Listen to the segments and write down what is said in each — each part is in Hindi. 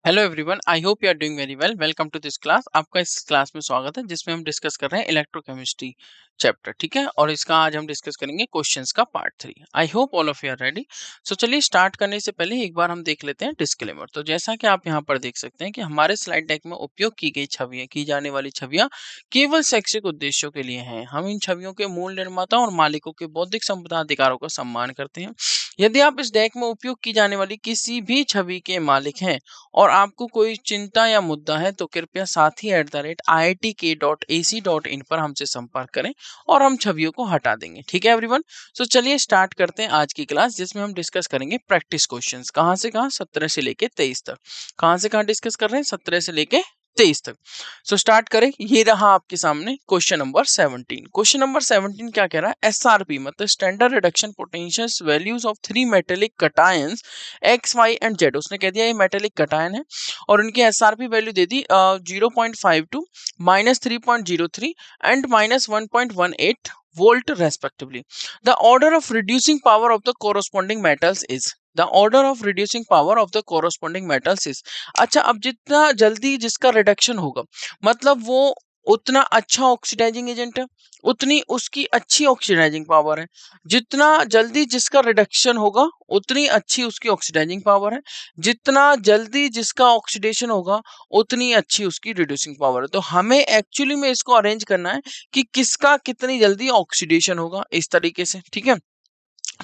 Hello everyone, I hope you are doing very well. Welcome to this class. आपका इस क्लास में स्वागत है जिसमें हम डिस्कस कर रहे हैं इलेक्ट्रोकेमिस्ट्री चैप्टर। ठीक है, और इसका आज हम डिस्कस करेंगे क्वेश्चंस का part 3। I hope all of you are ready. So चलिए स्टार्ट करने से पहले एक बार हम देख लेते हैं डिस्क्लेमर। तो जैसा कि आप यहाँ पर देख सकते हैं कि हमारे स्लाइड डेक में उपयोग की गई छवियां, की जाने वाली छवियां केवल शैक्षिक उद्देश्यों के लिए हैं। हम इन छवियों के मूल निर्माता और मालिकों के बौद्धिक संपदा अधिकारों का सम्मान करते हैं। यदि आप इस डेक में उपयोग की जाने वाली किसी भी छवि के मालिक हैं और आपको कोई चिंता या मुद्दा है तो कृपया sathi@iitk.ac.in पर हमसे संपर्क करें और हम छवियों को हटा देंगे। ठीक है एवरीवन। सो चलिए स्टार्ट करते हैं आज की क्लास, जिसमें हम डिस्कस करेंगे प्रैक्टिस क्वेश्चंस। कहाँ से कहाँ? 17 से लेके 23 तक। कहाँ से कहाँ डिस्कस कर रहे हैं? 17 से लेके 23 तक। सो स्टार्ट करें। ये रहा आपके सामने क्वेश्चन नंबर 17। क्वेश्चन नंबर 17 क्या कह रहा है? एसआरपी मतलब standard reduction potentials values of 3 metallic cations X Y and Z. उसने कह दिया ये मेटेलिक कटायन है और उनकी एसआरपी वैल्यू दे दी 0.52 -3.03 and -1.18 volt respectively. The order of reducing power of the corresponding metals is. The order of reducing power of the corresponding metals is. अच्छा, अब जितना जल्दी जिसका रिडक्शन होगा मतलब वो उतना अच्छा ऑक्सीडाइजिंग एजेंट है, उतनी उसकी अच्छी ऑक्सीडाइजिंग पावर है। जितना जल्दी जिसका रिडक्शन होगा उतनी अच्छी उसकी ऑक्सीडाइजिंग पावर है। जितना जल्दी जिसका ऑक्सीडेशन होगा उतनी अच्छी उसकी रिड्यूसिंग पावर है। तो हमें एक्चुअली में इसको अरेंज करना है कि किसका कितनी जल्दी ऑक्सीडेशन होगा, इस तरीके से। ठीक है,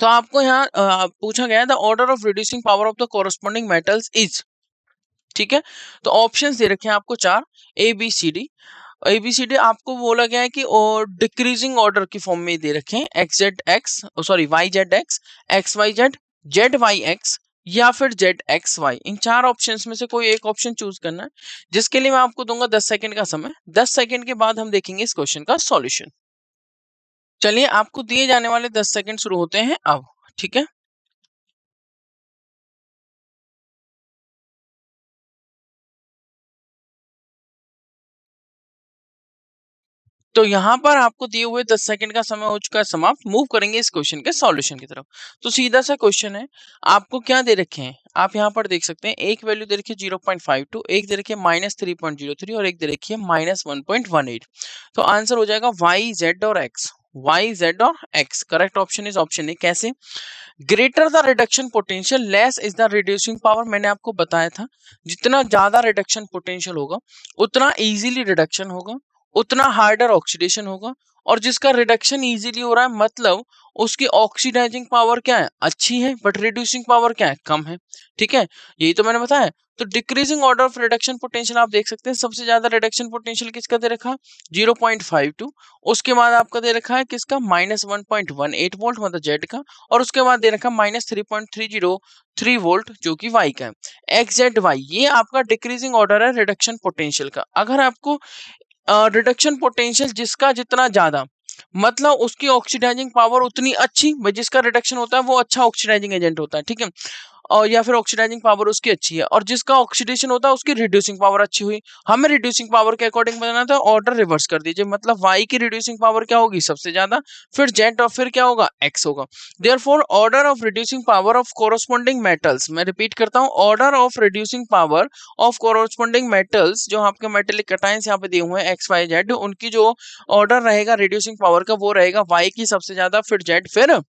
तो आपको यहाँ पूछा गया है the order of reducing power of the corresponding metals is. ठीक है, तो ऑप्शंस दे रखे हैं आपको 4, ए बी सी डी। आपको बोला गया है कि डिक्रीजिंग ऑर्डर की फॉर्म में दे रखे हैं, X Z X, sorry Y Z X Y Z, Z Y X या फिर जेड एक्स वाई। इन 4 ऑप्शंस में से कोई एक ऑप्शन चूज करना है, जिसके लिए मैं आपको दूंगा 10 सेकंड का समय। 10 सेकंड के बाद हम देखेंगे इस क्वेश्चन का सॉल्यूशन। चलिए, आपको दिए जाने वाले 10 सेकंड शुरू होते हैं अब। ठीक है, तो यहाँ पर आपको दिए हुए 10 सेकंड का समय हो चुका है समाप्त। मूव करेंगे इस क्वेश्चन के सॉल्यूशन की तरफ। तो सीधा सा क्वेश्चन है, आपको क्या दे रखे हैं? आप यहाँ पर देख सकते हैं एक वैल्यू दे रखी है 0.52, एक दे रखी है -3.03 और एक दे रखी है -1.18। तो आंसर हो जाएगा वाई जेड और एक्स। वाई जेड और X. Correct option is option A. कैसे? Greater the reduction potential less is the reducing power. मैंने आपको बताया था जितना ज्यादा रिडक्शन पोटेंशियल होगा उतना इजीली रिडक्शन होगा, उतना हार्डर ऑक्सीडेशन होगा। और जिसका रिडक्शन इजीली हो रहा है मतलब उसकी ऑक्सीडाइजिंग पावर क्या है? अच्छी है, बट रिड्यूसिंग पावर क्या है? कम है। ठीक है, यही तो मैंने बताया। तो decreasing order of reduction potential आप देख सकते हैं, सबसे ज्यादा रिडक्शन पोटेंशियल किसका दे रखा? 0.52। उसके बाद आपका दे रखा है किसका? -1.18 वोल्ट मतलब जेड का। और उसके बाद दे रखा -3.303 वोल्ट जो कि वाई का है। एक्स जेड वाई ये आपका डिक्रीजिंग ऑर्डर है रिडक्शन पोटेंशियल का। अगर आपको रिडक्शन पोटेंशियल जिसका जितना ज्यादा मतलब उसकी ऑक्सीडाइजिंग पावर उतनी अच्छी, भाई जिसका रिडक्शन होता है वो अच्छा ऑक्सीडाइजिंग एजेंट होता है। ठीक है, और या फिर ऑक्सीडाइजिंग पावर उसकी अच्छी है, और जिसका ऑक्सीडेशन होता है उसकी रिड्यूसिंग पावर अच्छी हुई। हमें रिड्यूसिंग पावर के अकॉर्डिंग बनाना था, ऑर्डर रिवर्स कर दीजिए। मतलब वाई की रिड्यूसिंग पावर क्या होगी? सबसे ज्यादा, फिर जेड और फिर क्या होगा? एक्स होगा। Therefore order of reducing power of corresponding metals, मैं रिपीट करता हूं, order of reducing power of corresponding metals, जो आपके मेटेलिक कटायंस यहाँ पे दिए हुए हैं एक्स वाई जेड, उनकी जो ऑर्डर रहेगा रिड्यूसिंग पावर का वो रहेगा वाई की सबसे ज्यादा, फिर जेड, फिर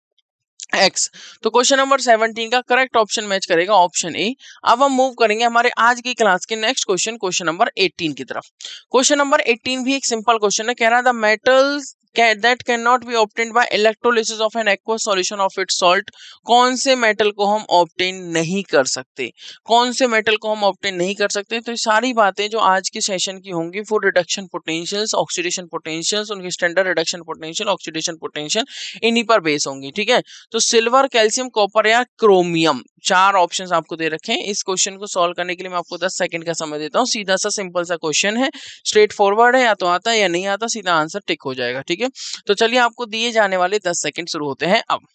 एक्स। तो क्वेश्चन नंबर 17 का करेक्ट ऑप्शन मैच करेगा ऑप्शन ए। अब हम मूव करेंगे हमारे आज की क्लास के नेक्स्ट क्वेश्चन, क्वेश्चन नंबर 18 की तरफ। क्वेश्चन नंबर 18 भी एक सिंपल क्वेश्चन है। कह रहा है the metals that cannot be obtained by electrolysis of an aqueous solution of its salt। कौन से मेटल को हम ऑब्टेन नहीं कर सकते? कौन से मेटल को हम ऑब्टेन नहीं कर सकते? तो ये सारी बातें जो आज के सेशन की होंगी for reduction potentials, oxidation potentials, उनकी standard reduction potential, oxidation potential, इन्हीं पर बेस होंगी। ठीक है, तो सिल्वर, कैल्शियम, कॉपर या क्रोमियम, 4 ऑप्शंस आपको दे रखे हैं। इस क्वेश्चन को सॉल्व करने के लिए मैं आपको 10 सेकंड का समय देता हूं। सीधा सा सिंपल सा क्वेश्चन है, स्ट्रेट फॉरवर्ड है, या तो आता है या नहीं आता, सीधा आंसर टिक हो जाएगा। ठीक है, तो चलिए आपको दिए जाने वाले 10 सेकंड शुरू होते हैं अब।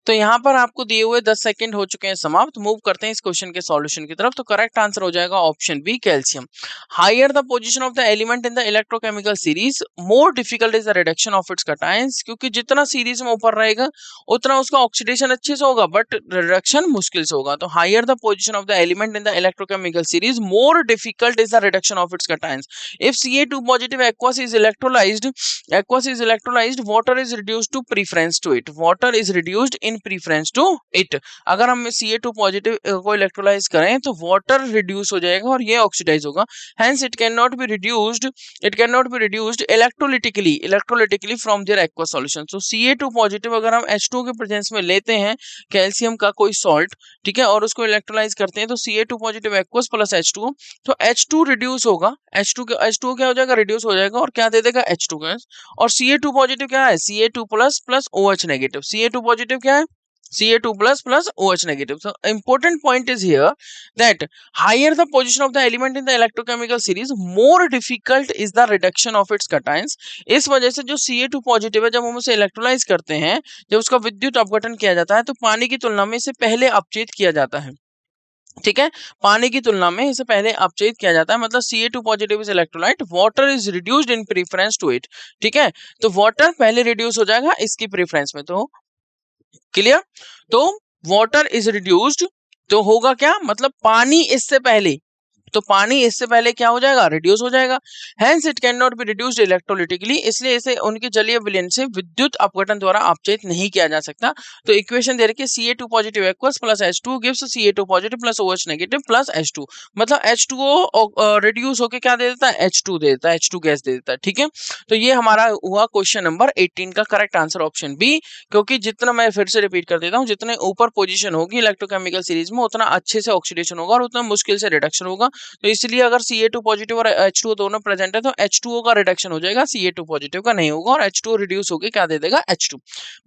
तो यहाँ पर आपको दिए हुए 10 सेकंड हो चुके हैं समाप्त। मूव करते हैं इस क्वेश्चन के सॉल्यूशन की तरफ। तो करेक्ट आंसर हो जाएगा option B, calcium. Higher the position of the element in the electrochemical series, more difficult is the reduction of its cations. क्योंकि जितना सीरीज में ऊपर रहेगा उतना उसका ऑक्सीडेशन अच्छे से होगा, बट रिडक्शन मुश्किल से होगा। तो higher the position of the element in the electrochemical series, more difficult is the reduction of its cations. If Ca2 positive aqueous is electrolyzed, water is reduced to preference to it. Water is reduced in preference to it. अगर हम Ca2 पॉजिटिव को इलेक्ट्रोलाइज करें तो वाटर रिड्यूस हो जाएगा और ये ऑक्सीडाइज होगा। Hence it cannot be reduced electrolytically from their aqueous solution. So Ca2 positive अगर हम H2 के प्रेजेंस में लेते हैं कैल्शियम का कोई सॉल्ट, ठीक है, और उसको इलेक्ट्रोलाइज करते हैं तो Ca2 positive aqueous plus H2, तो H2 रिड्यूस होगा, H2 क्या हो जाएगा, रिड्यूस हो जाएगा और क्या दे देगा, H2 गैस। और Ca2 पॉजिटिव क्या है, Ca2 plus plus OH negative. Ca2 positive क्या है, Ca2 plus plus OH negative. So important point is here that higher the position of the element in the electrochemical series, more difficult is the reduction of its cations. इस वजह से जो Ca2 पॉजिटिव है, जब हम उसे इलेक्ट्रोलाइज करते हैं, जब उसका विद्युत अपघटन किया जाता है तो पानी की तुलना में इसे पहले अपचेत किया जाता है। ठीक है, पानी की तुलना में इसे पहले अपचेत किया जाता है। मतलब Ca2 positive is electrolyte, water is reduced in preference to it. ठीक है, तो वाटर पहले रिड्यूस हो जाएगा इसकी प्रेफरेंस में। तो क्लियर, तो वाटर इज रिड्यूस्ड, तो होगा क्या, मतलब पानी इससे पहले, तो पानी इससे पहले क्या हो जाएगा, रिड्यूस हो जाएगा। Hence it can not be reduced electrolytically, इसलिए इसे उनके जलीय विलयन से विद्युत अपघटन द्वारा अपचेत नहीं किया जा सकता। तो इक्वेशन दे रखी है Ca2 positive aqueous plus H2 gives Ca2 positive plus OH negative plus H2, मतलब H2O रिड्यूस होके क्या दे देता है, H2 दे देता है, H2 गैस दे देता है। ठीक है, तो ये हमारा हुआ क्वेश्चन नंबर 18 का करेक्ट आंसर ऑप्शन बी। क्योंकि जितना, मैं फिर से रिपीट कर देता हूँ, जितने ऊपर पोजीशन होगी इलेक्ट्रोकेमिकल सीरीज में उतना अच्छे से ऑक्सीडेशन होगा और उतना मुश्किल से रिडक्शन होगा। तो इसलिए अगर Ca2 पॉजिटिव और H2O दोनों प्रेजेंट है तो H2O का रिडक्शन हो जाएगा, Ca2 पॉजिटिव का नहीं होगा, और H2O रिड्यूस होकर क्या दे देगा, H2।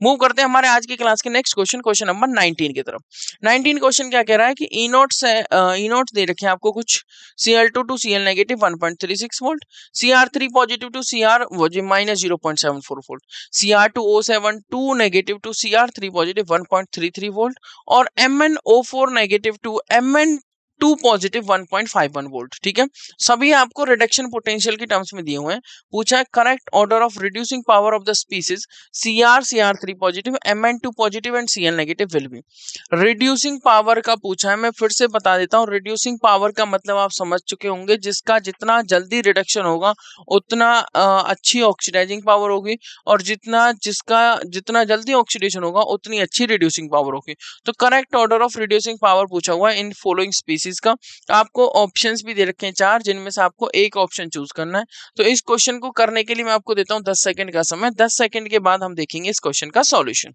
मूव करते हैं हमारे आज की क्लास के नेक्स्ट क्वेश्चन, क्वेश्चन नंबर 19 की तरफ। 19 क्वेश्चन क्या कह रहा है कि E0 से E0 दे रखे हैं आपको कुछ, Cl2 to Cl negative 1.36 volt, Cr3 positive to Cr minus 0.74 volt, Cr2O7 to negative to Cr3 positive 1.33 volt, और MnO4 negative to Mn2 positive 1.51 volt. ठीक है, सभी आपको रिडक्शन पोटेंशियल की टर्म्स में दिए हुए हैं। पूछा है correct order of reducing power of the species Cr3 positive, Mn2 positive and Cl negative will be. Reducing power का पूछा है, मैं फिर से बता देता हूँ। रिड्यूसिंग पावर का मतलब आप समझ चुके होंगे, जिसका जितना जल्दी रिडक्शन होगा उतना अच्छी ऑक्सीडाइजिंग पावर होगी, और जितना जल्दी ऑक्सीडेशन होगा उतनी अच्छी रिड्यूसिंग पावर होगी। तो correct order of reducing power पूछा हुआ है इन फॉलोइंग स्पीसीज का। आपको ऑप्शंस भी दे रखे हैं 4, जिनमें से आपको एक ऑप्शन चूज करना है। तो इस क्वेश्चन को करने के लिए मैं आपको देता हूं 10 सेकंड का समय। 10 सेकंड के बाद हम देखेंगे इस क्वेश्चन का सॉल्यूशन।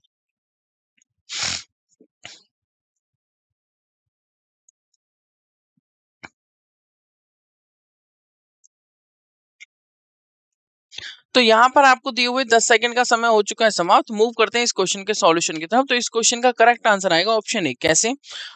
तो यहाँ पर आपको दिए हुए 10 सेकंड का समय हो चुका है समाप्त। मूव करते हैं इस क्वेश्चन के सॉल्यूशन की तरफ। तो इस क्वेश्चन का करेक्ट आंसर आएगा ऑप्शन ए। कैसे,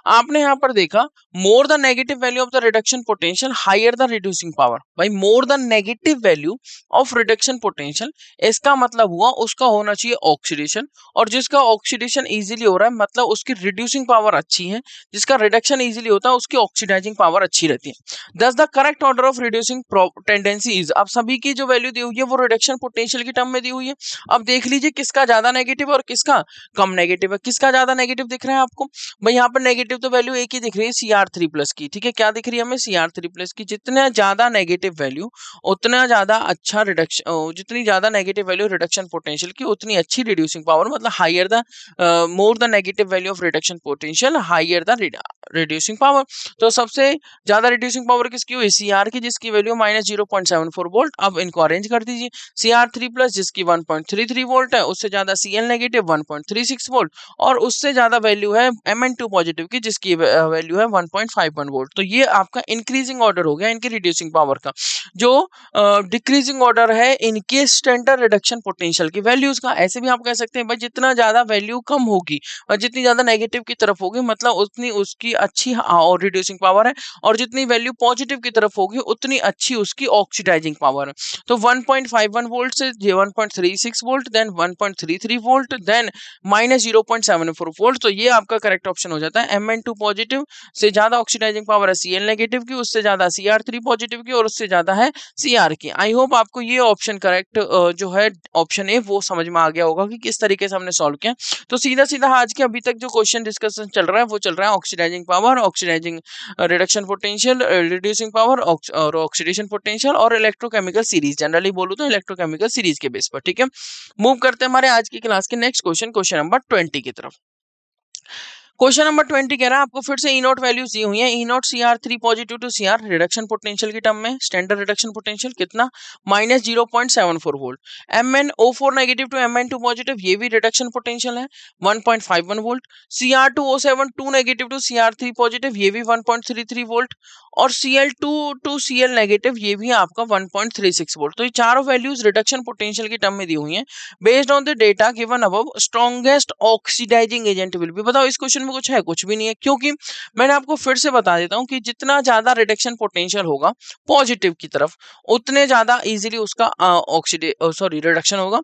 आपने यहाँ पर देखा more the negative value of the reduction potential higher the reducing power. भाई more the negative value of reduction potential, इसका मतलब हुआ उसका होना चाहिए ऑक्सीडेशन, और जिसका ऑक्सीडेशन इजीली हो रहा है मतलब उसकी रिड्यूसिंग पावर अच्छी है, जिसका रिडक्शन इजीली होता है उसकी ऑक्सीडाइजिंग पावर अच्छी रहती है। दस the correct order of reducing tendency is, अब सभी की जो वैल्यू दी हुई है वो रिडक्शन पोटेंशियल की टर्म में दी हुई है। अब देख लीजिए किसका ज्यादा नेगेटिव और किसका कम नेगेटिव है। किसका ज्यादा नेगेटिव दिख रहा है आपको, भाई यहाँ पर नेगेटिव तो वैल्यू एक ही दिख रही है Cr3 प्लस की। ठीक है, क्या दिख रही है हमें, Cr3 प्लस की। जितना ज्यादा नेगेटिव वैल्यू उतना ज्यादा अच्छा रिडक्शन, जितनी ज्यादा नेगेटिव वैल्यू रिडक्शन पोटेंशियल की उतनी अच्छी रिड्यूसिंग पावर, मतलब higher the more the negative value of reduction potential higher the reducing power. तो सबसे ज्यादा रिड्यूसिंग पावर किसकी हुई, Cr की, जिसकी वैल्यू माइनस 0.74 वोल्ट। अब इनको अरेंज कर दीजिए, Cr3 प्लस जिसकी 1.33 वोल्ट है, उससे ज्यादा Cl नेगेटिव 1.36 वोल्ट, और उससे ज्यादा वैल्यू है Mn2 पॉजिटिव की, जिसकी वैल्यू है 1.51 वोल्ट। तो ये आपका इंक्रीजिंग ऑर्डर हो गया इनकी रिड्यूसिंग पावर का। जो डिक्रीजिंग ऑर्डर है इनके स्टैंडर्ड रिडक्शन पोटेंशियल की वैल्यूज का। ऐसे भी आप कह सकते हैं भाई जितना ज्यादा वैल्यू कम होगी और जितनी ज्यादा नेगेटिव की तरफ होगी मतलब उतनी उसकी अच्छी और रिड्यूसिंग पावर है, और जितनी वैल्यू पॉजिटिव की तरफ होगी उतनी अच्छी उसकी ऑक्सीडाइजिंग पावर है। तो 1.51 वोल्ट से 1.36 volt, then 1.33 volt, then -0.74 volt. तो ये आपका करेक्ट ऑप्शन हो जाता है। Mn2 पॉजिटिव से ज्यादा ऑक्सीडाइजिंग पावर है Cl नेगेटिव की, उससे ज्यादा Cr3 पॉजिटिव की, और उससे ज्यादा है Cr की। आई होप आपको ये ऑप्शन करेक्ट जो है ऑप्शन ए वो समझ में आ गया होगा कि किस तरीके से हमने सॉल्व किया। तो सीधा सीधा आज के अभी तक जो क्वेश्चन डिस्कशन चल रहा है वो चल रहा है oxidising power, oxidising reduction potential, reducing power और ऑक्सीडेशन पोटेंशियल और इलेक्ट्रोकेमिकल सीरीज। जनरली बोलूं तो इलेक्ट्रोकेमिकल सीरीज के बेस पर। ठीक है, मूव करते हैं हमारे आज की क्लास के नेक्स्ट क्वेश्चन, क्वेश्चन नंबर 20 की तरफ। क्वेश्चन नंबर 20 कह रहा है आपको फिर से ई नॉट वैल्यूज दी हुई है। E naught Cr3 positive to Cr reduction potential की टर्म में, स्टैंडर्ड रिडक्शन पोटेंशियल कितना -0.74 volt. MnO4 negative to Mn2 positive, ये भी रिडक्शन पोटेंशियल है 1.51 volt. Cr2O7 2 negative to Cr3 positive, ये भी 1.33 वोल्ट। और Cl2 टू Cl नेगेटिव, ये भी आपका 1.36 वोल्ट। तो ये चारों वैल्यूज रिडक्शन पोटेंशियल की टर्म में दी हुई हैं। Based on the data given above, strongest oxidising agent will be. बताओ इस क्वेश्चन में कुछ है? कुछ भी नहीं है, क्योंकि मैंने आपको फिर से बता देता हूं कि जितना ज्यादा रिडक्शन पोटेंशियल होगा पॉजिटिव की तरफ, उतने ज्यादा इजीली उसका रिडक्शन होगा।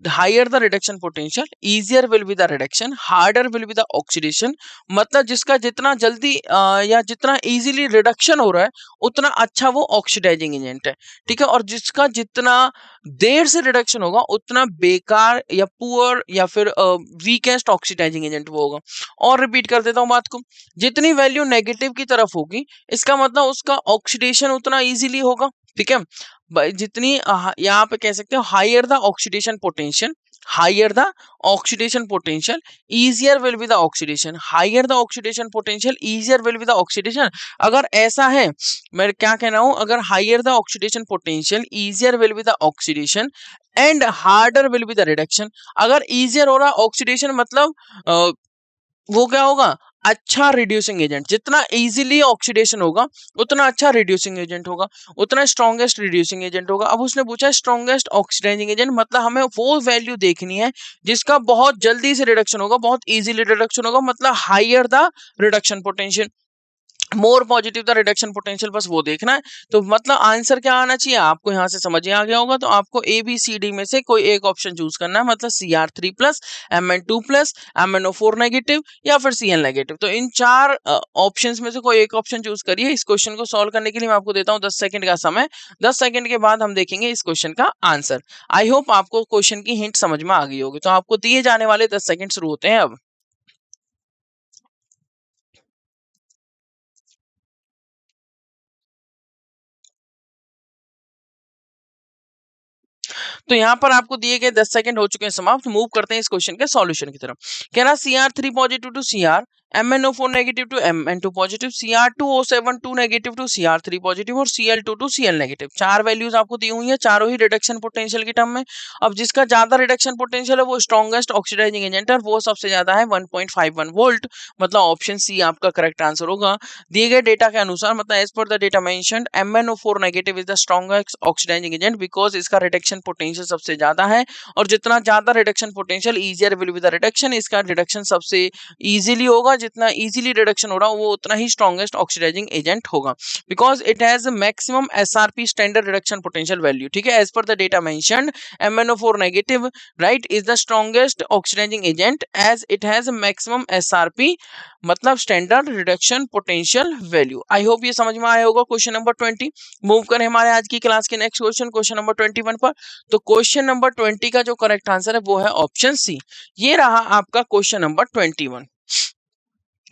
higher the reduction potential, easier will be the reduction, harder will be the oxidation। मतलब जिसका जितना जल्दी या जितना इजीली रिडक्शन हो रहा है उतना अच्छा वो ऑक्सीडाइजिंग एजेंट है। ठीक है, और जिसका जितना देर से रिडक्शन होगा उतना बेकार या पुअर या फिर वीकेस्ट ऑक्सीडाइजिंग एजेंट वो होगा। और रिपीट कर देता हूँ बात को, जितनी वैल्यू नेगेटिव की तरफ होगी इसका मतलब उसका ऑक्सीडेशन उतना इजीली होगा। ठीक है, जितनी यहाँ पे कह सकते हो higher the oxidation potential, higher the oxidation potential, easier will be the oxidation, higher the oxidation potential, easier will be the oxidation। अगर ऐसा है, मैं क्या कहना हूं, अगर higher the oxidation potential, easier will be the oxidation and harder will be the reduction। अगर easier हो रहा ऑक्सीडेशन मतलब वो क्या होगा, अच्छा रिड्यूसिंग एजेंट। जितना इजीली ऑक्सीडेशन होगा उतना अच्छा रिड्यूसिंग एजेंट होगा, उतना स्ट्रॉन्गेस्ट रिड्यूसिंग एजेंट होगा। अब उसने पूछा स्ट्रॉन्गेस्ट ऑक्सीडाइजिंग एजेंट, मतलब हमें वो वैल्यू देखनी है जिसका बहुत जल्दी से रिडक्शन होगा, बहुत इजीली रिडक्शन होगा, मतलब higher the reduction potential, more positive the reduction potential, बस वो देखना है। तो मतलब आंसर क्या आना चाहिए आपको, यहाँ से समझ आ गया होगा। तो आपको ABCD में से कोई एक ऑप्शन चूज करना है, मतलब Cr3 plus, Mn2 plus, MnO4 negative या फिर Cl नेगेटिव। तो इन चार ऑप्शंस में से कोई एक ऑप्शन चूज करिए। इस क्वेश्चन को सॉल्व करने के लिए मैं आपको देता हूँ 10 सेकंड का समय। 10 सेकंड के बाद हम देखेंगे इस क्वेश्चन का आंसर। आई होप आपको क्वेश्चन की हिंट समझ में आ गई होगी। तो आपको दिए जाने वाले 10 सेकंड शुरू होते हैं अब। तो यहाँ पर आपको दिए गए 10 सेकंड हो चुके हैं समाप्त। मूव करते हैं इस क्वेश्चन के सॉल्यूशन की तरफ। कह रहा Cr3 positive to Cr, MnO4 negative to Mn2 positive, Cr2O7 2 negative to Cr3 positive और Cl2 टू Cl नेगेटिव। चार वैल्यूज आपको दी हुई है, चारों ही रिडक्शन पोटेंशियल की टर्म में। अब जिसका ज्यादा रिडक्शन पोटेंशियल है वो स्ट्रॉन्गेस्ट ऑक्सीडाइजिंग एजेंट है, वो सबसे ज्यादा है 1.51 वोल्ट, मतलब ऑप्शन सी आपका करेक्ट आंसर होगा। दिए गए डेटा के अनुसार, मतलब as per the data mentioned, MnO4 negative is the strongest oxidising agent because इसका रिडक्शन पोटेंशियल सबसे ज्यादा है, और जितना ज्यादा reduction potential easier will be the reduction, इसका रिडक्शन सबसे इजीली होगा। जितना इजीली रिडक्शन हो रहा है वो उतना ही स्ट्रॉन्गेस्ट ऑक्सीडाइजिंग एजेंट होगा, because it has maximum SRP standard reduction potential value. ठीक है, as per the data mentioned, MnO4 negative right is the strongest oxidising agent as it has maximum SRP मतलब standard reduction potential value. I hope ये समझ में आया होगा क्वेश्चन नंबर 20। मूव करें हमारे आज की क्लास के नेक्स्ट क्वेश्चन, क्वेश्चन नंबर 21 पर। तो क्वेश्चन नंबर 20 का जो करेक्ट आंसर है वो है ऑप्शन सी। ये रहा आपका क्वेश्चन नंबर 21।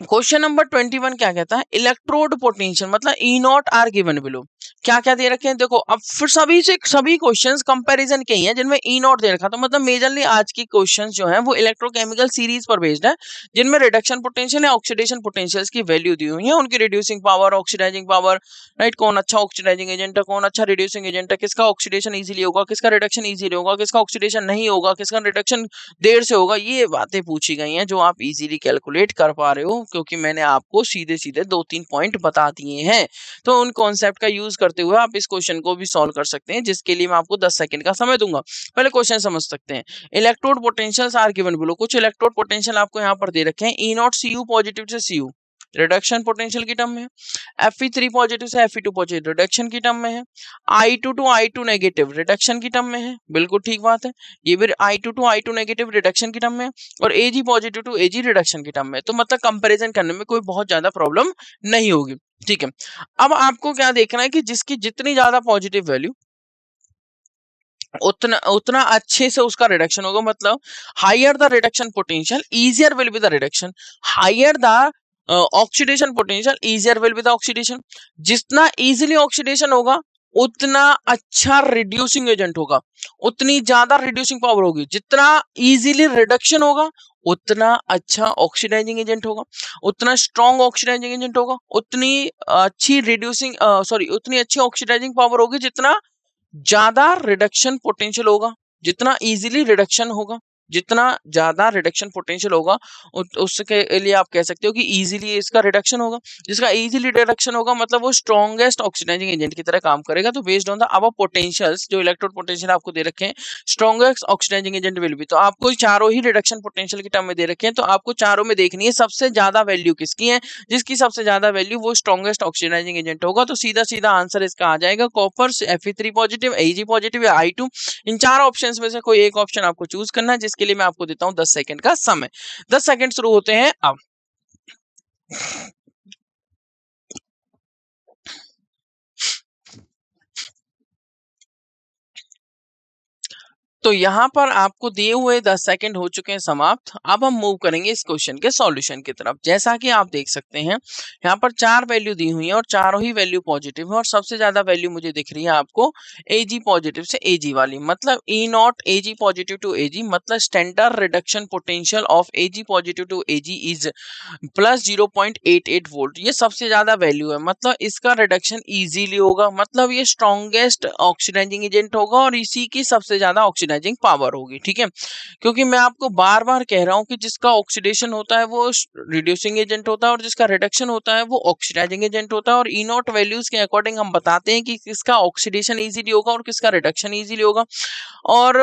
क्वेश्चन नंबर 21 क्या कहता है, इलेक्ट्रोड पोटेंशियल मतलब ई नॉट आर गिवन बिलो। क्या क्या दे रखे हैं देखो, अब फिर सभी क्वेश्चंस कंपैरिजन के ही हैं जिनमें ई नॉट दे रखा। तो मतलब मेजरली आज की क्वेश्चंस जो हैं वो इलेक्ट्रोकेमिकल सीरीज पर बेस्ड है, जिनमें रिडक्शन पोटेंशियल या ऑक्सीडेशन पोटेंशियल्स की वैल्यू दी हुई है, उनकी reducing power, oxidising power right, कौन अच्छा ऑक्सीडाइजिंग एजेंट है, कौन अच्छा रिड्यूसिंग एजेंट है, किसका ऑक्सीडेशन इजीली होगा, किसका रिडक्शन इजीली होगा, किसका ऑक्सीडेशन नहीं होगा, किसका रिडक्शन देर से होगा। ये बातें पूछी गई हैं जो आप इजीली कैलकुलेट कर पा रहे हो, क्योंकि मैंने आपको सीधे सीधे 2-3 पॉइंट बता दिए हैं। तो उन कॉन्सेप्ट का यूज करते हुए आप इस क्वेश्चन को भी सॉल्व कर सकते हैं, जिसके लिए मैं आपको 10 सेकंड का समय दूंगा। पहले क्वेश्चन समझ सकते हैं। Electrode potentials are given below. कुछ इलेक्ट्रोड पोटेंशियल आपको यहाँ पर दे रखे हैं, E0 Cu पॉजिटिव से Cu, रिडक्शन पोटेंशियल की टर्म में है। Fe3 पॉजिटिव से Fe2 पॉजिटिव रिडक्शन की टर्म में है। I2 to I2 negative reduction की टर्म में है, बिल्कुल ठीक बात है, ये भी I2 to I2 negative reduction की टर्म में है, और Ag positive to Ag reduction की टर्म में है। तो मतलब कंपैरिजन करने में कोई बहुत ज्यादा प्रॉब्लम नहीं होगी, ठीक है। अब आपको क्या देखना है कि जिसकी जितनी ज्यादा पॉजिटिव वैल्यू उतना उतना अच्छे से उसका रिडक्शन होगा, मतलब higher the reduction potential easier will be the reduction, higher the oxidation potential easier will be the oxidation. जितना इजीली ऑक्सीडेशन होगा उतना अच्छा रिड्यूसिंग एजेंट होगा, उतनी ज्यादा रिड्यूसिंग पावर होगी। जितना इजीली रिडक्शन होगा उतना अच्छा ऑक्सीडाइजिंग एजेंट होगा, उतना स्ट्रॉन्ग ऑक्सीडाइजिंग एजेंट होगा, उतनी अच्छी रिड्यूसिंग उतनी अच्छी ऑक्सीडाइजिंग पावर होगी जितना ज्यादा रिडक्शन पोटेंशियल होगा। जितना इजीली रिडक्शन होगा, जितना ज्यादा रिडक्शन पोटेंशियल होगा उसके लिए आप कह सकते हो कि इजीली इसका रिडक्शन होगा। जिसका इजीली रिडक्शन होगा मतलब वो स्ट्रॉन्गेस्ट ऑक्सीडाइजिंग एजेंट की तरह काम करेगा। तो बेस्ड ऑन द अब पोटेंशियल्स, जो इलेक्ट्रोड पोटेंशियल आपको दे रखे हैं, strongest oxidising agent will be, तो आपको चारों ही रिडक्शन पोटेंशियल की टर्म में दे रखे हैं, तो आपको चारों में देखनी है सबसे ज्यादा वैल्यू किसकी है। जिसकी सबसे ज्यादा वैल्यू वो स्ट्रॉन्गेस्ट ऑक्सीडाइजिंग एजेंट होगा। तो सीधा सीधा आंसर इसका आ जाएगा copper, Fe3 positive, Ag positive या I2। इन चार ऑप्शंस में से कोई एक ऑप्शन आपको चूज करना है, जिसके लिए मैं आपको देता हूं 10 सेकंड का समय। 10 सेकंड शुरू होते हैं अब। तो यहाँ पर आपको दिए हुए 10 सेकंड हो चुके हैं समाप्त। अब हम मूव करेंगे इस क्वेश्चन के सॉल्यूशन की तरफ। जैसा कि आप देख सकते हैं यहाँ पर 4 वैल्यू दी हुई है और चारों ही वैल्यू पॉजिटिव है, और सबसे ज्यादा वैल्यू मुझे दिख रही है आपको Ag पॉजिटिव से Ag वाली, मतलब E naught Ag positive to Ag, मतलब standard reduction potential of Ag positive to Ag is plus 0.88 volt. ये सबसे ज्यादा वैल्यू है, मतलब इसका रिडक्शन इजीली होगा, मतलब ये स्ट्रॉन्गेस्ट ऑक्सीडाइजिंग एजेंट होगा और इसी की सबसे ज्यादा ऑक्सीडाइजिंग पावर होगी, ठीक है। क्योंकि मैं आपको बार बार कह रहा हूं कि जिसका ऑक्सीडेशन होता है वो रिड्यूसिंग एजेंट होता है और जिसका रिडक्शन होता है वो ऑक्सीडाइजिंग एजेंट होता है। और ई नॉट वैल्यूज के अकॉर्डिंग हम बताते हैं कि किसका ऑक्सीडेशन इजीली होगा और किसका रिडक्शन इजीली होगा। और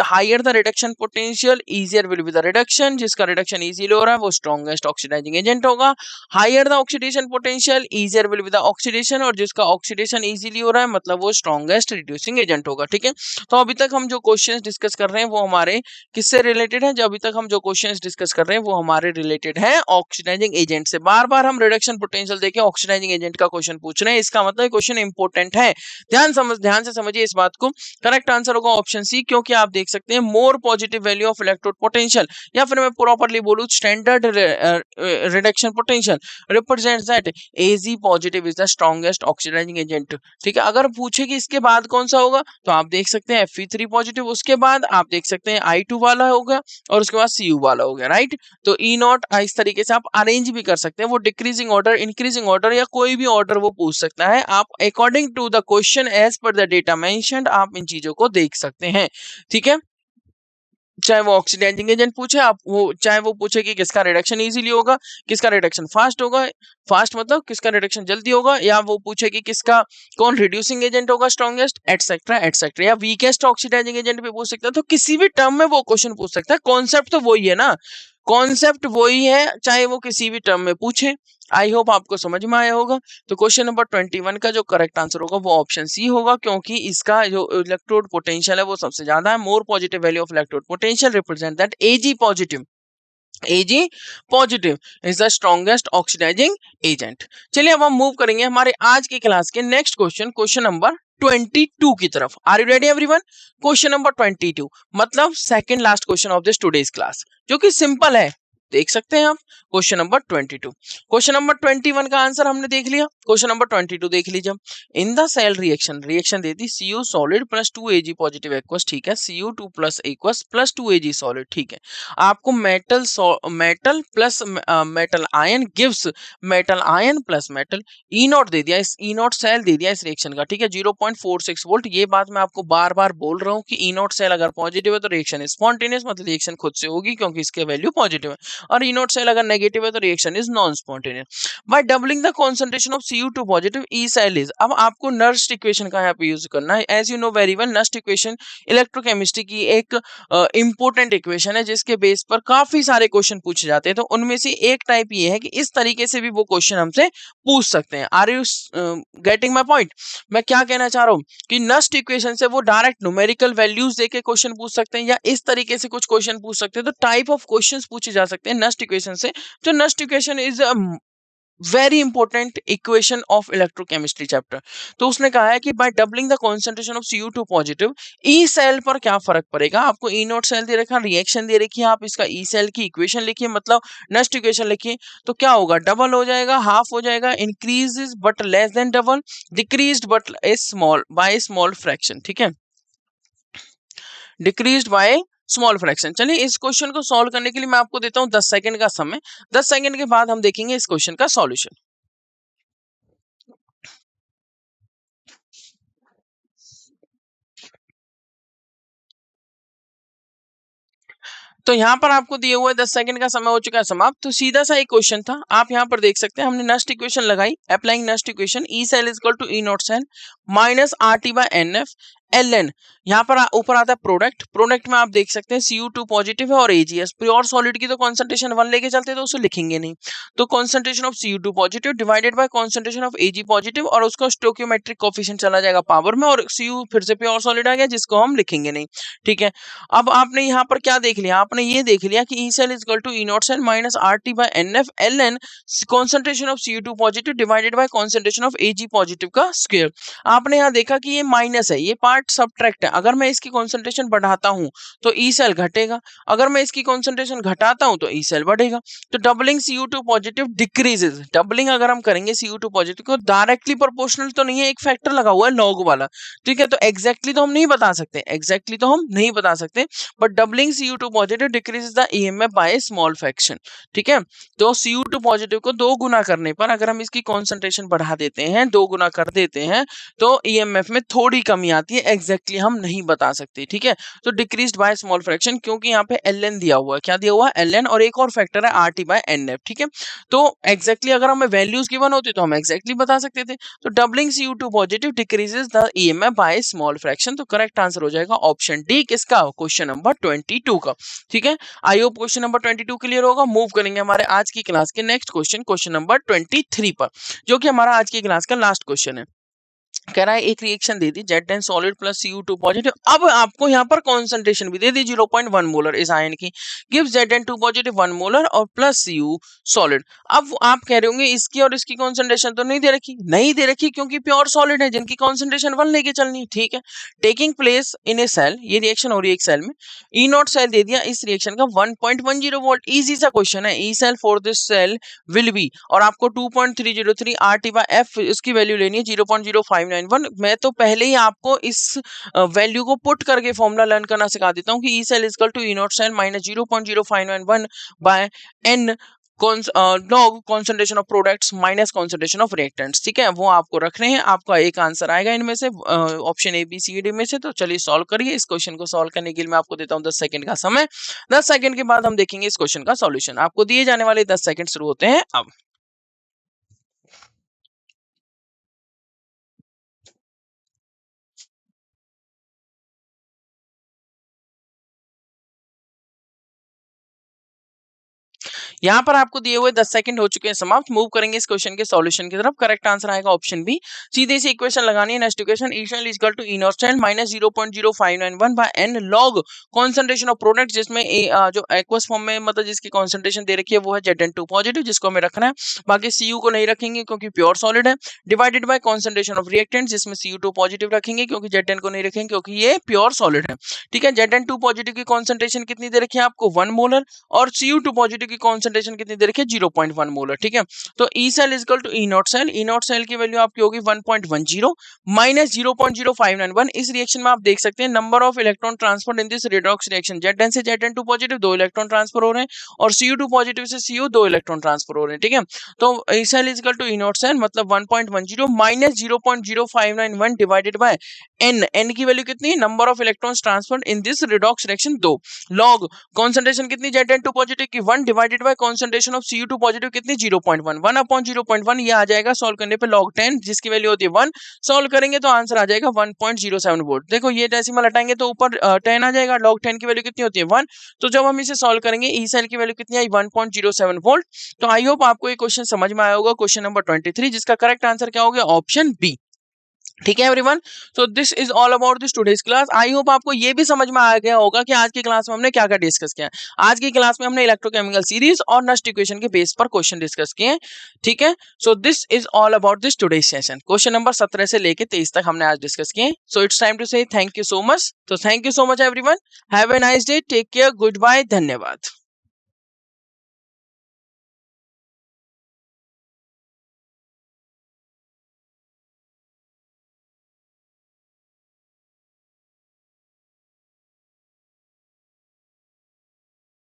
higher the reduction potential easier will be the reduction, जिसका रिडक्शन इजीली हो रहा है वो स्ट्रॉन्गेस्ट ऑक्सीडाइजिंग एजेंट होगा। Higher the oxidation potential easier will be the oxidation, और जिसका ऑक्सीडेशन इजीली हो रहा है मतलब वो स्ट्रॉन्गेस्ट रिड्यूसिंग एजेंट होगा, ठीक है। तो अभी तक हम जो क्वेश्चंस डिस्कस कर रहे हैं वो हमारे किससे रिलेटेड है, जो अभी तक हम जो क्वेश्चंस डिस्कस कर रहे हैं वो हमारे रिलेटेड है ऑक्सीडाइजिंग एजेंट से। बार बार हम रिडक्शन पोटेंशियल देके ऑक्सीडाइजिंग एजेंट का क्वेश्चन पूछ रहे हैं, इसका मतलब क्वेश्चन इंपॉर्टेंट है। ध्यान से समझिए इस बात को। करेक्ट आंसर होगा ऑप्शन सी, क्योंकि आप देख सकते हैं more positive value of electrode potential, या फिर मैं प्रॉपर्ली बोलूं standard reduction potential represents that Ag positive is the strongest oxidising agent, ठीक है। अगर पूछे कि इसके बाद कौन सा होगा तो आप देख सकते हैं Fe3 पॉजिटिव, उसके बाद आप देख सकते हैं I2 वाला होगा और उसके बाद Cu वाला हो गया, राइट। तो E नॉट इस तरीके से आप अरेंज भी कर सकते हैं, वो डिक्रीजिंग ऑर्डर, इंक्रीजिंग ऑर्डर या कोई भी ऑर्डर वो पूछ सकता है। आप according to the question as per the data mentioned आप इन चीजों को देख सकते हैं, ठीक है। चाहे वो ऑक्सीडाइजिंग एजेंट पूछे, आप वो चाहे वो पूछे कि किसका रिडक्शन इजीली होगा, किसका रिडक्शन फास्ट होगा, फास्ट मतलब किसका रिडक्शन जल्दी होगा, या वो पूछे कि किसका कौन रिड्यूसिंग एजेंट होगा स्ट्रॉन्गेस्ट, एटसेट्रा एटसेट्रा, या वीकेस्ट ऑक्सीडाइजिंग एजेंट भी पूछ सकता है। तो किसी भी टर्म में वो क्वेश्चन पूछ सकता है। कॉन्सेप्ट तो वही है ना, कॉन्सेप्ट वही है, चाहे वो किसी भी टर्म में पूछे। आई होप आपको समझ में आया होगा। तो क्वेश्चन नंबर 21 का जो करेक्ट आंसर होगा वो ऑप्शन सी होगा, क्योंकि इसका जो इलेक्ट्रोड पोटेंशियल है वो सबसे ज्यादा है। More positive value of electrode potential represent that Ag positive, Ag positive is the strongest oxidising agent. चलिए अब हम मूव करेंगे हमारे आज की क्लास के नेक्स्ट क्वेश्चन, क्वेश्चन नंबर 22 की तरफ। Are you ready everyone? Question number 22 मतलब second last question of this today's class, जो कि सिंपल है, देख सकते हैं आप। क्वेश्चन नंबर 22, क्वेश्चन नंबर 21 का आंसर हमने देख लिया, क्वेश्चन नंबर 22 देख लीजिए। In the cell reaction, reaction देती Cu solid plus 2Ag positive aqueous, ठीक है, Cu2 plus aqueous plus 2Ag solid, ठीक है। आपको metal plus metal ion gives metal ion plus metal. E not they दिया, इस ई नॉट सेल दे दिया इस रिएक्शन का, ठीक है, 0.46 वोल्ट। ये बात मैं आपको बार बार बोल रहा हूँ कि ई नॉट सेल अगर पॉजिटिव है तो रिएक्शन स्पॉन्टेनियस, मतलब रिएक्शन खुद से होगी क्योंकि इसके वैल्यू पॉजिटिव है। और ई नॉट सेल अगर नेगेटिव है तो reaction is non spontaneous. By doubling the concentration of Cu2 positive E cell is, अब आपको नर्स्ट इक्वेशन का यहाँ पे यूज करना है। As you know very well, Nernst equation electrochemistry की एक इंपॉर्टेंट इक्वेशन है जिसके बेस पर काफी सारे क्वेश्चन पूछे जाते हैं। तो उनमें से एक टाइप ये है कि इस तरीके से भी वो क्वेश्चन हमसे पूछ सकते हैं। Are you getting my point? मैं क्या कहना चाह रहा हूँ कि नस्ट इक्वेशन से वो डायरेक्ट न्यूमेरिकल वैल्यूज देके क्वेश्चन पूछ सकते हैं या इस तरीके से कुछ क्वेश्चन पूछ सकते हैं। तो टाइप ऑफ क्वेश्चंस पूछे जा सकते हैं नस्ट इक्वेशन से। तो Nernst equation is very important equation of electrochemistry chapter. तो उसने कहा है कि by doubling the concentration of Cu2 positive E cell पर क्या फर्क पड़ेगा। आपको ई नॉट सेल दे रखा, रिएक्शन दे रखी है, आप इसका ई सेल की इक्वेशन लिखिए, मतलब नेक्स्ट इक्वेशन लिखिए। तो क्या होगा, डबल हो जाएगा, हाफ हो जाएगा, increases but less than double, decreased but A small by small fraction, ठीक है, डिक्रीज्ड बाय स्मॉल फ्रैक्शन। चलिए इस क्वेश्चन को सॉल्व करने के लिए मैं आपको देता हूं 10 सेकंड का समय। 10 सेकंड के बाद हम देखेंगे इस क्वेश्चन का सॉल्यूशन। तो यहाँ पर आपको दिए हुए 10 सेकंड का समय हो चुका है समाप्त। तो सीधा सा एक क्वेश्चन था, आप यहाँ पर देख सकते हैं हमने नस्ट इक्वेशन लगाई। Applying Nernst equation, E cell is equal to E naught cell minus R T by N F L N. यहाँ पर ऊपर आता है प्रोडक्ट, प्रोडक्ट में आप देख सकते हैं Cu2 पॉजिटिव है और AgS। प्योर सॉलिड की तो कॉन्सेंट्रेशन 1 लेके चलते तो उसे लिखेंगे नहीं। तो concentration of Cu2 positive divided by concentration of Ag positive, और उसका स्टोइकियोमेट्रिक कोफिशिएंट चला जाएगा पावर में, और Cu फिर से प्योर सॉलिड आ गया जिसको हम लिखेंगे नहीं, ठीक है। अब आपने यहाँ पर क्या देख लिया, आपने ये देख लिया कि E cell is equal to E naught cell minus R T by N F L N, concentration of Cu2 positive divided by concentration of Ag positive का स्क्वायर। आपने यहाँ देखा कि ये माइनस है, ये पार्ट सब्ट्रैक्ट है। अगर मैं इसकी कॉन्सेंट्रेशन बढ़ाता हूं तो ई सेल घटेगा, अगर मैं इसकी कॉन्सेंट्रेशन घटाता हूं तो ई सेल बढ़ेगा। तो doubling Cu2 positive decreases, doubling अगर हम करेंगे Cu2 पॉजिटिव को, डायरेक्टली प्रोपोर्शनल तो नहीं है, एक फैक्टर लगा हुआ है लॉग वाला, ठीक है। तो एग्जैक्टली तो हम नहीं बता सकते, एग्जैक्टली तो हम नहीं बता सकते, but doubling Cu2 positive decreases the EMF by small fraction, ठीक है। तो Cu2 पॉजिटिव को 2 गुना करने पर अगर हम इसकी कॉन्सेंट्रेशन बढ़ा देते हैं, 2 गुना कर देते हैं, तो EMF में थोड़ी कमी आती है, एग्जैक्टली हम नहीं बता सकते, ठीक है। तो डिक्रीज्ड बाय स्मॉल फ्रैक्शन, क्योंकि यहाँ पे ln दिया हुआ है, क्या दिया हुआ है, ln, और एक और फैक्टर है RT बाय NF, ठीक है। तो एग्जैक्टली अगर हमें वैल्यूज गिवन होती तो हम एग्जैक्टली बता सकते थे। तो doubling Cu2 positive decreases the EMF by small fraction. तो करेक्ट आंसर हो जाएगा ऑप्शन डी, किसका, क्वेश्चन नंबर 22 का, ठीक है। I hope question number 22 clear होगा। मूव करेंगे हमारे आज की क्लास के नेक्स्ट क्वेश्चन, क्वेश्चन नंबर 23 पर, जो कि हमारा आज की क्लास का लास्ट क्वेश्चन है। कह रहा है एक रिएक्शन दे दी Z10 solid plus Cu2 positive, अब आपको यहाँ पर कॉन्सेंट्रेशन भी दे दी 0.1 मोलर इस आयन की, गिव Z2 पॉजिटिव 1 मोलर और प्लस Cu सॉलिड। अब आप कह रहे होंगे इसकी और इसकी कॉन्सेंट्रेशन तो नहीं दे रखी, नहीं दे रखी क्योंकि प्योर सॉलिड है जिनकी कॉन्सेंट्रेशन 1 लेके चलनी, ठीक है। Taking place in a cell, ये रिएक्शन हो रही है एक सेल में, ई नॉट सेल दे दिया, इस रिएक्शन का 1.10 वोल्ट, इजी सा क्वेश्चन है। E cell for this cell will be, और आपको 2.303 RT बाय F इसकी वैल्यू लेनी है 0.0591। मैं तो पहले ही आपको इस वैल्यू को पुट करके फॉर्मूला लर्न करना सिखा देता हूँ कि E cell equal to E naught cell minus 0.0591 by N log concentration of products minus concentration of reactants, ठीक है। वो आपको रखने हैं, आपका एक आंसर आएगा इनमें से, option A B C D में से। तो चलिए सॉल्व करिए। इस क्वेश्चन को सॉल्व करने के लिए मैं आपको देता हूँ 10 सेकंड का समय। 10 सेकंड के बाद हम देखेंगे इस क्वेश्चन का सॉल्यूशन। आपको दिए जाने वाले 10 सेकंड शुरू होते हैं अब। यहाँ पर आपको दिए हुए 10 सेकंड हो चुके हैं समाप्त। मूव करेंगे इस क्वेश्चन के सॉल्यूशन की तरफ। करेक्ट आंसर आएगा ऑप्शन बी। सीधे से इक्वेशन लगानी है। Next equation, E cell is equal to E naught cell minus 0.0591 by N log concentration of product, जिसमें जो एक्वस फॉर्म में मतलब जिसकी कॉन्सेंट्रेशन दे रखी है वो है Zn2 पॉजिटिव, जिसको हमें रखना है। बाकी Cu को नहीं रखेंगे क्योंकि प्योर सॉलिड है। Divided by concentration of reactant, जिसमें Cu2 पॉजिटिव रखेंगे क्योंकि Zn को नहीं रखेंगे क्योंकि ये प्योर सॉलिड है, ठीक है। Zn2 पॉजिटिव की कॉन्सेंट्रेशन कितनी दे रखी है आपको 1 मोलर, और Cu2 पॉजिटिव की कॉन्सेंट्रेशन कॉन्सेंट्रेशन कितनी दे रखी है 0.1 मोलर, ठीक है। तो E cell is equal to E naught cell की वैल्यू आपकी होगी 1.10 माइनस 0.0591। इस रिएक्शन में आप देख सकते हैं number of electron transfer in this redox reaction, Zn से Zn2 पॉजिटिव 2 इलेक्ट्रॉन ट्रांसफर हो रहे हैं और Cu2 पॉजिटिव से Cu 2 इलेक्ट्रॉन ट्रांसफर हो रहे हैं, ठीक है। तो E cell is equal to E naught cell मतलब 1.10 माइनस 0.0591 डिवाइडेड बाय n की वैल्यू कितनी है, number of electrons transferred in this redox reaction 2, log concentration कितनी Zn2 पॉजिटिव की 1 divided by concentration of Cu2 positive कितनी 0.1, 1 अपॉन 0.1 ये आ जाएगा सॉल्व करने पे log 10 जिसकी वैल्यू होती है 1, सॉल्व करेंगे तो आंसर आ जाएगा 1.07 वोल्ट। देखो ये डेसिमल हटाएंगे तो ऊपर 10 आ जाएगा, log 10 की वैल्यू कितनी होती है 1, तो जब हम इसे सॉल्व करेंगे ई सेल की वैल्यू कितनी आई 1.07 वोल्ट। तो आई होप आपको ये क्वेश्चन समझ में आया होगा, क्वेश्चन नंबर 23 जिसका करेक्ट आंसर क्या हो गया, ऑप्शन बी, ठीक है everyone. So this is all about this today's class. I hope आपको ये भी समझ में आ गया होगा कि आज की क्लास में हमने क्या क्या डिस्कस किया है। आज की क्लास में हमने इलेक्ट्रोकेमिकल सीरीज और नस्ट इक्वेशन के बेस पर क्वेश्चन डिस्कस किए हैं, ठीक है। So this is all about this today's session. Question number 17 से लेके 23 तक हमने आज डिस्कस किए। So it's time to say thank you so much. तो thank you so much everyone, have a nice day, take care, good bye, धन्यवाद।